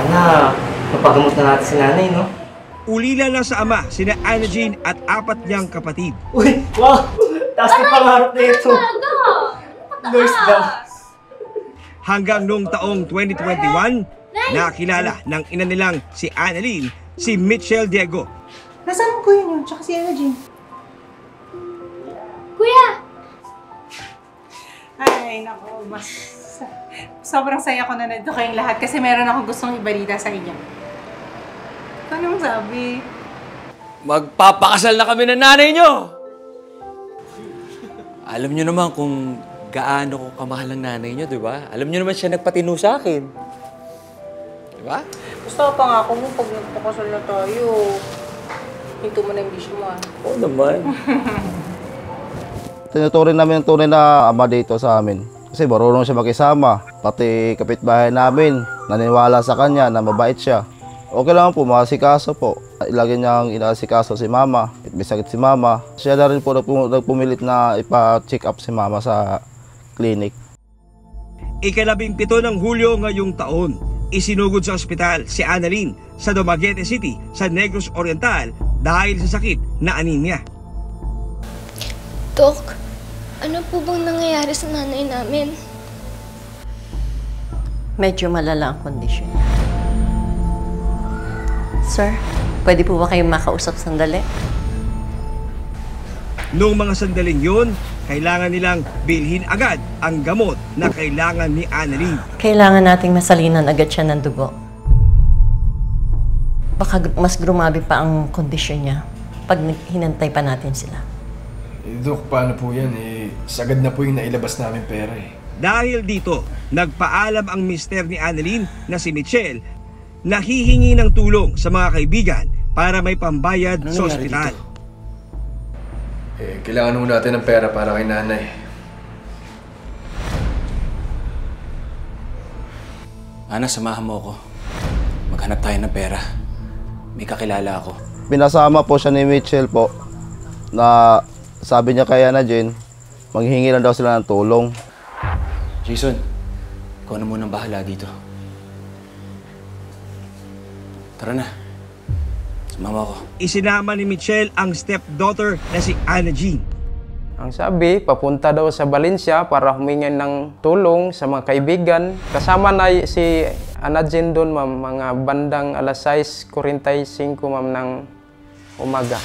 Sana mapagamot na natin si nanay, no? Ulila na sa ama sina Ana Jean at 4 niyang kapatid. Uy! Wow! Taas na pangarap na ito. Nurse daw. Hanggang noong taong 2021, nakilala ng ina nilang si Annalyn, si Mitchell Diego. Nasaan ko yun? Tsaka si Ana Jean. Kuya! Ay, naku, sobrang saya ko na nandito kayong lahat kasi meron akong gustong ibalita sa inyo. Anong sabi? Magpapakasal na kami ng nanay nyo! Alam nyo naman kung gaano ko kamahal ang nanay nyo, di ba? Alam nyo naman siya nagpatino sa akin. Di ba? Basta pangako mo pag nagpakasal na tayo. Hinto mo na yung bisyo mo, ah. Oo naman. Tinuturing namin ang tunay na ama dito sa amin. Kasi marunong siya makisama. Pati kapitbahay namin, naniniwala sa kanya na mabait siya. Okay lang po, makasikaso po. Lagi niyang inaasikaso si mama. May sakit si mama. Siya na rin po nagpumilit na ipa-check up si mama sa clinic. Ika-17 ng Hulyo ngayong taon, isinugod sa ospital si Annalyn sa Dumaguete City sa Negros Oriental dahil sa sakit na anemia. Dok, ano po bang nangyayari sa nanay namin? Medyo malala ang kondisyon. Sir, pwede po ba kayong makausap sandali? Noong mga sandaling yun, kailangan nilang bilhin agad ang gamot na kailangan ni Annalyn. Kailangan nating masalinan agad siya ng dugo. Baka mas grumabi pa ang kondisyon niya pag hinantay pa natin sila. Dok, paano po yan? Sagad na po yung nailabas namin pera eh. Dahil dito, nagpaalam ang mister ni Annalyn na si Mitchell na hihingi ng tulong sa mga kaibigan para may pambayad sa ospital. Kailangan mo natin ng pera para kay nanay. Ana, samahan mo ako. Maghanap tayo ng pera. May kakilala ako. Pinasama po siya ni Mitchell po na sabi niya kay Ana Jean, maghihingi lang daw sila ng tulong. Jason, ikaw na munang bahala dito. Tara na. Sumama ko. Isinama ni Mitchell ang stepdaughter na si Ana Jean. Ang sabi, papunta daw sa Valencia para humingi ng tulong sa mga kaibigan. Kasama na si Ana Jean doon, ma'am, mga bandang 6:45, ma'am, ng umaga.